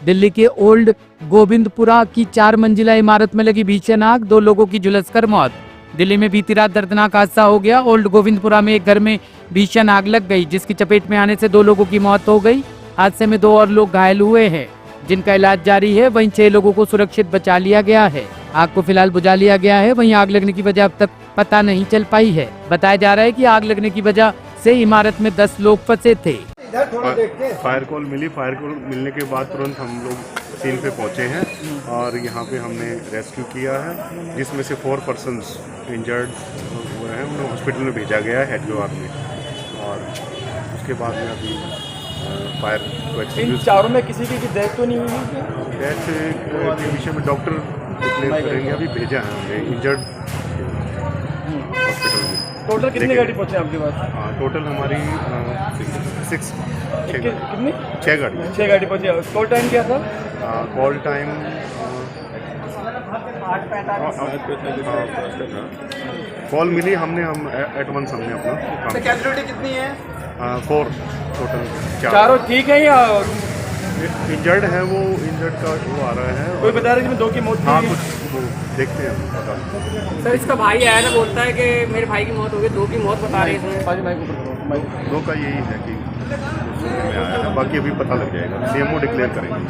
दिल्ली के ओल्ड गोविंदपुरा की 4 मंजिला इमारत में लगी भीषण आग, 2 लोगों की झुलसकर मौत। दिल्ली में बीती रात दर्दनाक हादसा हो गया। ओल्ड गोविंदपुरा में एक घर में भीषण आग लग गई, जिसकी चपेट में आने से 2 लोगों की मौत हो गई। हादसे में 2 और लोग घायल हुए हैं, जिनका इलाज जारी है। वहीं 6 लोगों को सुरक्षित बचा लिया गया है। आग को फिलहाल बुझा लिया गया है। वहीं आग लगने की वजह अब तक पता नहीं चल पाई है। बताया जा रहा है कि आग लगने की वजह से इमारत में 10 लोग फंसे थे। फायर कॉल मिली। फायर कॉल मिलने के बाद तुरंत हम लोग सीन पे पहुंचे हैं और यहाँ पे हमने रेस्क्यू किया है, जिसमें से 4 पर्सन्स इंजर्ड हुए हैं। उन्हें हॉस्पिटल में भेजा गया है हेडगेवार में, और उसके बाद में अभी फायर को इन चारों में किसी की डेथ तो नहीं हुई? डेथ के विषय में डॉक्टर डिक्लेयर करेंगे। अभी भेजा है हमने इंजर्ड हॉस्पिटल में। टोटल कितनी गाड़ी पहुंचे आपके पास? टोटल हमारी 6 गाड़ी पहुंची। कॉल टाइम क्या था? कॉल टाइम कॉल मिली हमने, हम एट वंस हमने अपना काम। कैजुअलिटी कितनी है? 4 टोटल। चारों ठीक है या इंजर्ड है? वो इंजर्ड का वो आ रहा है। कोई बता रहा है कि 2 की मौत हुई? हाँ, कुछ वो देखते हैं पता। सर, इसका भाई आया ना, बोलता है कि मेरे भाई की मौत हो गई, 2 की मौत बता रहे हैं। 2 का यही है कि सुनने में आया है, बाकी अभी पता लग जाएगा। सीएमओ डिक्लेयर करेंगे।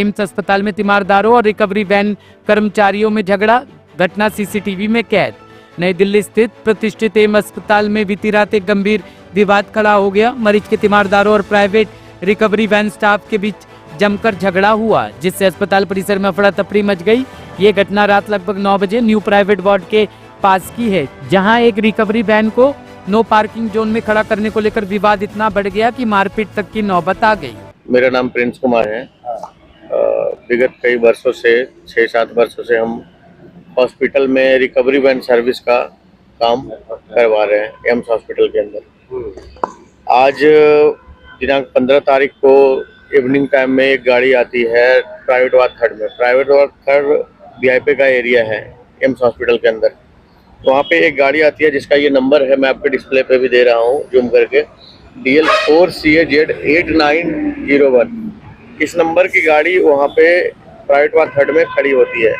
एम्स अस्पताल में तीमारदारों और रिकवरी वैन कर्मचारियों में झगड़ा, घटना सीसीटीवी में कैद। नई दिल्ली स्थित प्रतिष्ठित एम्स अस्पताल में बीती रात एक गंभीर विवाद खड़ा हो गया। मरीज के तीमारदारों और प्राइवेट रिकवरी वैन स्टाफ के बीच जमकर झगड़ा हुआ, जिससे अस्पताल परिसर में अफरा तफरी मच गई। ये घटना रात लगभग 9 बजे न्यू प्राइवेट वार्ड के पास की है, जहां एक रिकवरी वैन को नो पार्किंग जोन में खड़ा करने को लेकर विवाद इतना बढ़ गया कि मारपीट तक की नौबत आ गई। मेरा नाम प्रिंस कुमार है। विगत कई वर्षों से 6-7 वर्षों से हम हॉस्पिटल में रिकवरी वैन सर्विस का काम करवा रहे हैं एम्स हॉस्पिटल के अंदर। आज दिनांक 15 तारीख को इवनिंग टाइम में एक गाड़ी आती है प्राइवेट वार्ड 3 में। प्राइवेट वार्ड 3 वीआईपी का एरिया है एम्स हॉस्पिटल के अंदर। वहाँ पे एक गाड़ी आती है जिसका ये नंबर है, मैं आपके डिस्प्ले पे भी दे रहा हूँ जूम करके, DL4CAZ 8901। इस नंबर की गाड़ी वहाँ पे प्राइवेट वार्ड 3 में खड़ी होती है।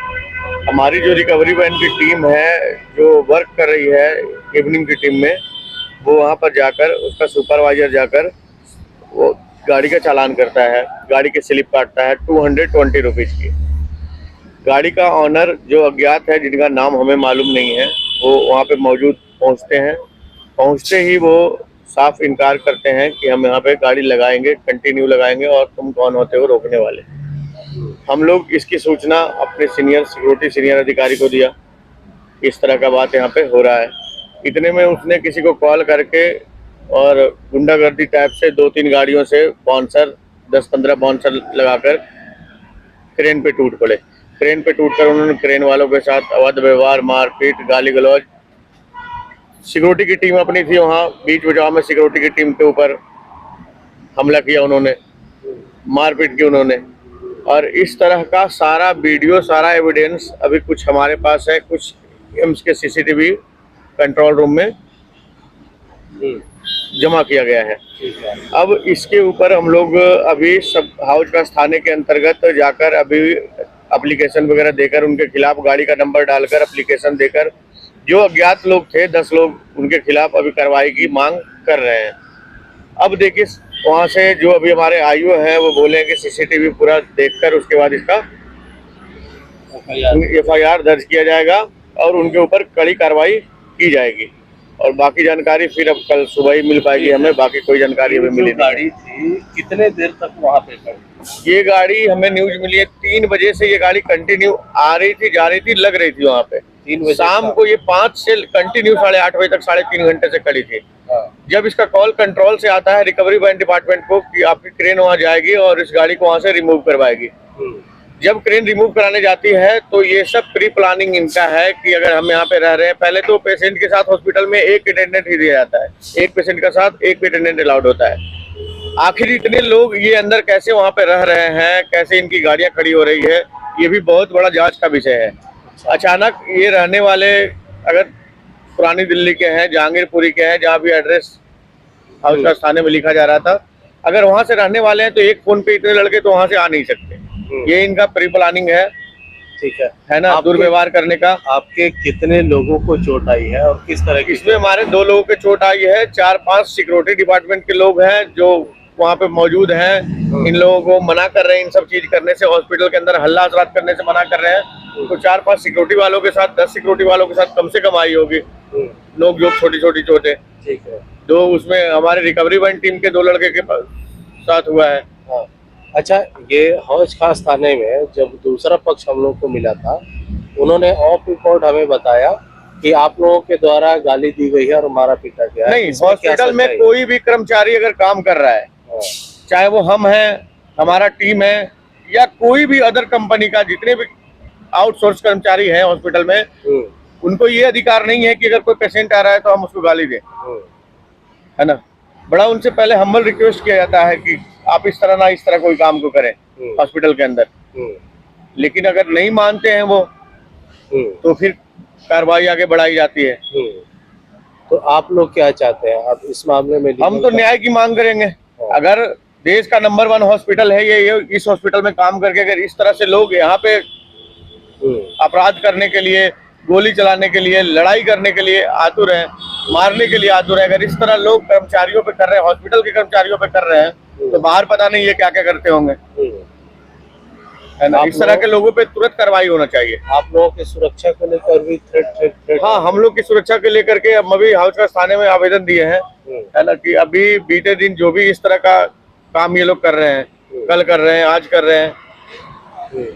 हमारी जो रिकवरी वैन की टीम है जो वर्क कर रही है इवनिंग की टीम में, वो वहाँ पर जाकर उसका सुपरवाइजर जाकर वो गाड़ी का चालान करता है, गाड़ी की स्लिप काटता है 220 रुपीज़ की। गाड़ी का ऑनर जो अज्ञात है, जिनका नाम हमें मालूम नहीं है, वो वहाँ पे मौजूद पहुँचते हैं। पहुँचते ही वो साफ इनकार करते हैं कि हम यहाँ पे गाड़ी लगाएंगे, कंटिन्यू लगाएंगे, और तुम कौन होते हो रोकने वाले। हम लोग इसकी सूचना अपने सीनियर अधिकारी को दिया, इस तरह का बात यहाँ पे हो रहा है। इतने में उसने किसी को कॉल करके और गुंडागर्दी टाइप से 2-3 गाड़ियों से बाउंसर 10-15 बाउंसर लगाकर क्रेन पे टूट पड़े। क्रेन पे टूटकर उन्होंने क्रेन वालों के साथ अवैध व्यवहार, मारपीट, गाली गलौज। सिक्योरिटी की टीम अपनी थी वहाँ, बीच बचाव में सिक्योरिटी की टीम के ऊपर हमला किया उन्होंने, मारपीट की उन्होंने। और इस तरह का सारा वीडियो, सारा एविडेंस अभी कुछ हमारे पास है, कुछ एम्स के सीसीटीवी कंट्रोल रूम में जमा किया गया है। अब इसके ऊपर हम लोग अभी सब हाउस का थाने के अंतर्गत जाकर अभी एप्लीकेशन वगैरह देकर, उनके खिलाफ गाड़ी का नंबर डालकर एप्लीकेशन देकर, जो अज्ञात लोग थे 10 लोग, उनके खिलाफ अभी कार्रवाई की मांग कर रहे हैं। अब देखिए वहाँ से जो अभी हमारे आईओ हैं वो बोले कि सीसीटीवी पूरा देखकर उसके बाद इसका FIR दर्ज किया जाएगा और उनके ऊपर कड़ी कार्रवाई की जाएगी। और बाकी जानकारी फिर अब कल सुबह ही मिल पाएगी हमें, बाकी कोई जानकारी हमें मिली गाड़ी थी कितने देर तक वहाँ पे खड़ी? ये गाड़ी हमें न्यूज मिली है 3 बजे से ये गाड़ी कंटिन्यू आ रही थी, जा रही थी, लग रही थी वहाँ पे। 3 बजे शाम को ये 5 से कंटिन्यू 8:30 बजे तक 3.5 घंटे से खड़ी थी। जब इसका कॉल कंट्रोल से आता है रिकवरी वैन डिपार्टमेंट को कि आपकी क्रेन वहाँ जाएगी और इस गाड़ी को वहाँ से रिमूव करवाएगी। जब क्रेन रिमूव कराने जाती है तो ये सब प्री प्लानिंग इनका है कि अगर हम यहाँ पे रह रहे हैं, पहले तो पेशेंट के साथ हॉस्पिटल में एक अटेंडेंट ही दिया जाता है, एक पेशेंट के साथ एक अटेंडेंट अलाउड होता है। आखिर इतने लोग ये अंदर कैसे वहाँ पे रह रहे हैं, कैसे इनकी गाड़ियाँ खड़ी हो रही है, ये भी बहुत बड़ा जांच का विषय है। अचानक ये रहने वाले अगर पुरानी दिल्ली के हैं, जहांगीरपुरी के हैं, जहाँ भी एड्रेस हाउस थाने में लिखा जा रहा था, अगर वहां से रहने वाले हैं तो एक फोन पे इतने लड़के तो वहां से आ नहीं सकते। ये इनका प्री प्लानिंग है ठीक है। ना, दुर्व्यवहार करने का। आपके कितने लोगों को चोट आई है और किस तरह की? इसमें हमारे 2 लोगों के चोट आई है, 4-5 सिक्योरिटी डिपार्टमेंट के लोग हैं जो वहाँ पे मौजूद हैं। इन लोगों को मना कर रहे हैं इन सब चीज करने से, हॉस्पिटल के अंदर हल्ला असरात करने से मना कर रहे हैं। तो 4-5 सिक्योरिटी वालों के साथ, 10 सिक्योरिटी वालों के साथ कम से कम आई होगी लोग, जो छोटी छोटी चोटें। ठीक है। 2 उसमें हमारे रिकवरी वैन टीम के 2 लड़के के साथ हुआ है। हाँ। अच्छा, ये हौज खास थाने में जब दूसरा पक्ष हम लोग को मिला था, उन्होंने ऑफ रिकॉर्ड हमें बताया कि आप लोगों के द्वारा गाली दी गई है और मारा पीटा गया है। नहीं, इसमें क्या हॉस्पिटल में सच्चाई है? कोई भी कर्मचारी अगर काम कर रहा है, चाहे वो हम हैं, हमारा टीम है, या कोई भी अदर कंपनी का, जितने भी आउटसोर्स कर्मचारी हैं हॉस्पिटल में, उनको ये अधिकार नहीं है कि अगर कोई पेशेंट आ रहा है तो हम उसको गाली दें, है ना। बड़ा उनसे पहले हम्बल रिक्वेस्ट किया जाता है कि आप इस तरह कोई काम को करें हॉस्पिटल के अंदर। लेकिन अगर नहीं मानते हैं वो, तो फिर कार्रवाई आगे बढ़ाई जाती है। तो आप लोग क्या चाहते हैं आप इस मामले में? हम तो न्याय की मांग करेंगे। अगर देश का नंबर 1 हॉस्पिटल है ये, इस हॉस्पिटल में काम करके अगर इस तरह से लोग यहाँ पे अपराध करने के लिए, गोली चलाने के लिए, लड़ाई करने के लिए आतुर हैं, मारने के लिए आतुर हैं, अगर इस तरह लोग कर्मचारियों पे कर रहे हैं, हॉस्पिटल के कर्मचारियों पे कर रहे हैं, तो बाहर पता नहीं ये क्या क्या करते होंगे, है ना। इस तरह के लोगों पे तुरंत कार्रवाई होना चाहिए। आप लोगों की सुरक्षा को लेकर भी थ्रेट? हाँ, हम लोग की सुरक्षा को लेकर के हम अभी हाउस थाने में आवेदन दिए हैं, है ना, कि अभी बीते दिन जो भी इस तरह का काम ये लोग कर रहे हैं, कल कर रहे हैं, आज कर रहे हैं,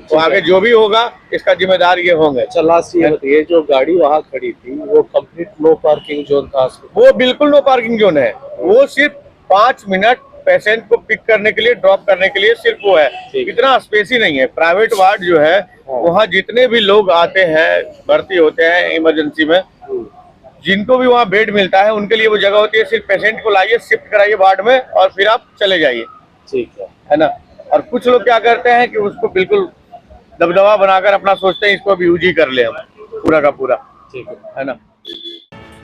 तो आगे जो भी होगा इसका जिम्मेदार ये होंगे। अच्छा, लास्ट ये बताइए, जो गाड़ी वहाँ खड़ी थी वो कंप्लीट नो पार्किंग जोन था? वो बिल्कुल नो पार्किंग जोन है। वो सिर्फ 5 मिनट पेशेंट को पिक करने के लिए, ड्रॉप करने के लिए सिर्फ वो है, इतना स्पेस ही नहीं है। प्राइवेट वार्ड जो है, वहाँ जितने भी लोग आते हैं, भर्ती होते हैं इमरजेंसी में, जिनको भी वहाँ बेड मिलता है, उनके लिए वो जगह होती है। सिर्फ पेशेंट को लाइए, शिफ्ट कराइए वार्ड में और फिर आप चले जाइए, ठीक है ना। और कुछ लोग क्या करते हैं कि उसको बिल्कुल दबदबा बनाकर अपना सोचते हैं इसको अब यूज ही कर ले हम पूरा का पूरा, ठीक है ना।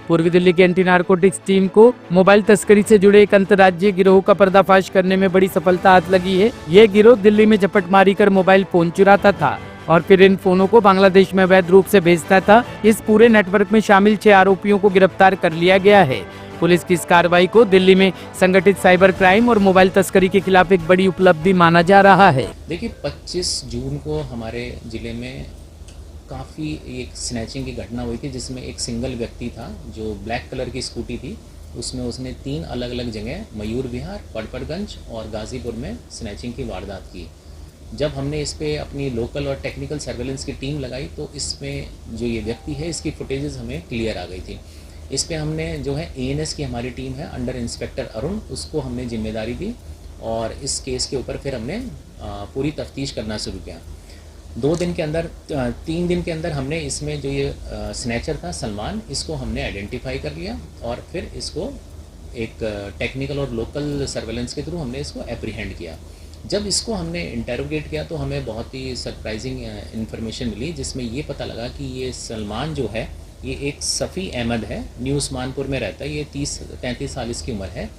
पूर्वी दिल्ली की एंटी नारकोटिक्स टीम को मोबाइल तस्करी से जुड़े एक अंतर्राज्यीय गिरोह का पर्दाफाश करने में बड़ी सफलता हाथ लगी है। ये गिरोह दिल्ली में झपटमारी कर मोबाइल फोन चुराता था और फिर इन फोनों को बांग्लादेश में अवैध रूप से भेजता था। इस पूरे नेटवर्क में शामिल 6 आरोपियों को गिरफ्तार कर लिया गया है। पुलिस की इस कार्रवाई को दिल्ली में संगठित साइबर क्राइम और मोबाइल तस्करी के खिलाफ एक बड़ी उपलब्धि माना जा रहा है। देखिए, 25 जून को हमारे ज़िले में काफ़ी एक स्नैचिंग की घटना हुई थी, जिसमें एक सिंगल व्यक्ति था जो ब्लैक कलर की स्कूटी थी, उसमें उसने 3 अलग अलग जगह मयूर विहार, पड़पड़गंज और गाज़ीपुर में स्नैचिंग की वारदात की। जब हमने इस पे अपनी लोकल और टेक्निकल सर्वेलेंस की टीम लगाई तो इसमें जो ये व्यक्ति है इसकी फुटेजेस हमें क्लियर आ गई थी। इस पे हमने जो है ANS की हमारी टीम है अंडर इंस्पेक्टर अरुण, उसको हमने जिम्मेदारी दी और इस केस के ऊपर फिर हमने पूरी तफ्तीश करना शुरू किया। 2 दिन के अंदर 3 दिन के अंदर हमने इसमें जो ये स्नैचर था सलमान, इसको हमने आइडेंटिफाई कर लिया और फिर इसको एक टेक्निकल और लोकल सर्वेलेंस के थ्रू हमने इसको एप्रीहेंड किया। जब इसको हमने इंटेरोगेट किया तो हमें बहुत ही सरप्राइजिंग इन्फॉर्मेशन मिली, जिसमें ये पता लगा कि ये सलमान जो है ये एक सफ़ी अहमद है, न्यू उस्मानपुर में रहता है, ये 30-33 साल इसकी उम्र है,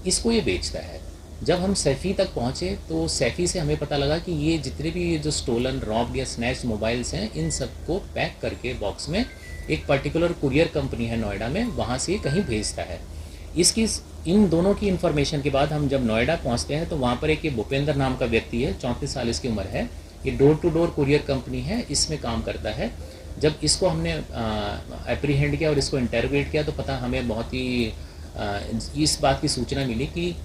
इसको ये बेचता है। जब हम सैफ़ी तक पहुँचे तो सैफ़ी से हमें पता लगा कि ये जितने भी जो स्टोलन, रॉब्ड या स्नैच मोबाइल्स हैं, इन सबको पैक करके बॉक्स में एक पर्टिकुलर कुरियर कंपनी है नोएडा में, वहाँ से कहीं भेजता है। इन दोनों की इन्फॉर्मेशन के बाद हम जब नोएडा पहुँचते हैं तो वहाँ पर एक ये भूपेंद्र नाम का व्यक्ति है, 34 साल इसकी उम्र है, ये door to door courier company है, इसमें काम करता है। जब इसको हमने एप्रीहेंड किया और इसको इंटरोगेट किया तो पता हमें बहुत ही इस बात की सूचना मिली कि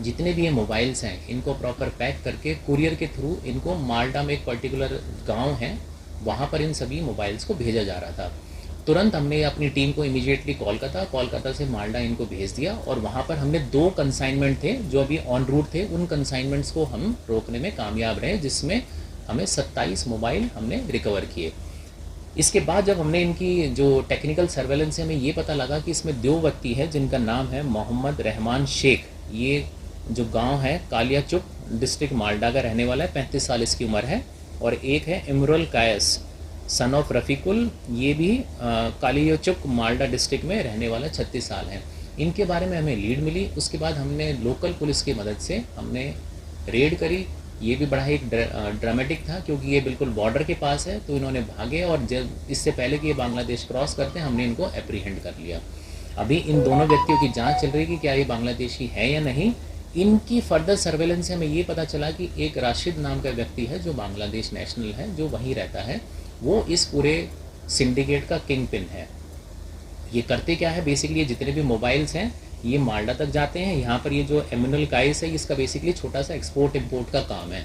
जितने भी ये मोबाइल्स हैं इनको प्रॉपर पैक करके कुरियर के थ्रू इनको माल्टा में एक पर्टिकुलर गांव है, वहाँ पर इन सभी मोबाइल्स को भेजा जा रहा था। तुरंत हमने अपनी टीम को इमीडिएटली कोलकाता से माल्टा इनको भेज दिया और वहाँ पर हमने 2 कंसाइनमेंट थे जो अभी ऑन रूट थे, उन कंसाइनमेंट्स को हम रोकने में कामयाब रहे, जिसमें हमें 27 मोबाइल हमने रिकवर किए। इसके बाद जब हमने इनकी जो टेक्निकल सर्वेलेंस से हमें ये पता लगा कि इसमें 2 व्यक्ति है जिनका नाम है मोहम्मद रहमान शेख, ये जो गांव है कालिया चुप, डिस्ट्रिक्ट माल्टा का रहने वाला है, 35 साल इसकी उम्र है, और एक है इमरुल कायस सन ऑफ रफ़ीकुल, ये भी कालिया चुप माल्टा डिस्ट्रिक्ट में रहने वाला 36 साल है। इनके बारे में हमें लीड मिली। उसके बाद हमने लोकल पुलिस की मदद से हमने रेड करी। ये भी बड़ा एक ड्रामेटिक था क्योंकि ये बिल्कुल बॉर्डर के पास है, तो इन्होंने भागे और जब इससे पहले कि ये बांग्लादेश क्रॉस करते हैं हमने इनको एप्रीहेंड कर लिया। अभी इन दोनों व्यक्तियों की जांच चल रही है कि क्या ये बांग्लादेशी है या नहीं। इनकी फर्दर सर्वेलेंस से हमें ये पता चला कि एक राशिद नाम का व्यक्ति है जो बांग्लादेश नेशनल है, जो वहीं रहता है, वो इस पूरे सिंडिकेट का किंग पिन है। ये करते क्या है, बेसिकली ये जितने भी मोबाइल्स हैं ये माल्टा तक जाते हैं। यहाँ पर ये जो एमिनल काइस है इसका बेसिकली छोटा सा एक्सपोर्ट इम्पोर्ट का काम है,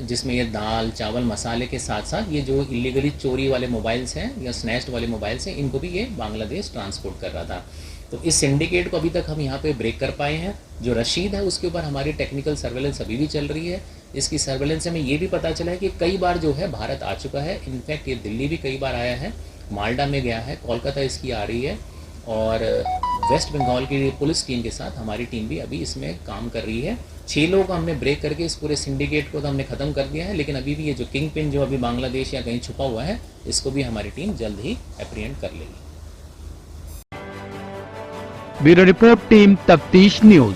जिसमें ये दाल चावल मसाले के साथ साथ ये जो इलीगली चोरी वाले मोबाइल्स हैं या स्नैच्ड वाले मोबाइल्स हैं इनको भी ये बांग्लादेश ट्रांसपोर्ट कर रहा था। तो इस सिंडिकेट को अभी तक हम यहाँ पे ब्रेक कर पाए हैं। जो रशीद है उसके ऊपर हमारी टेक्निकल सर्वेलेंस अभी भी चल रही है। इसकी सर्वेलेंस से हमें ये भी पता चला है कि कई बार जो है भारत आ चुका है। इनफैक्ट ये दिल्ली भी कई बार आया है, माल्टा में गया है, कोलकाता इसकी आ रही है और वेस्ट बंगाल की पुलिस टीम के साथ हमारी टीम भी अभी इसमें काम कर रही है। 6 लोगों को हमने ब्रेक करके इस पूरे सिंडिकेट को तो हमने ख़त्म कर दिया है, लेकिन अभी भी ये जो किंग पिन जो अभी बांग्लादेश या कहीं छुपा हुआ है इसको भी हमारी टीम जल्द ही एप्रीहेंड कर लेगी। ब्यूरो रिपोर्ट, टीम तफ्तीश न्यूज।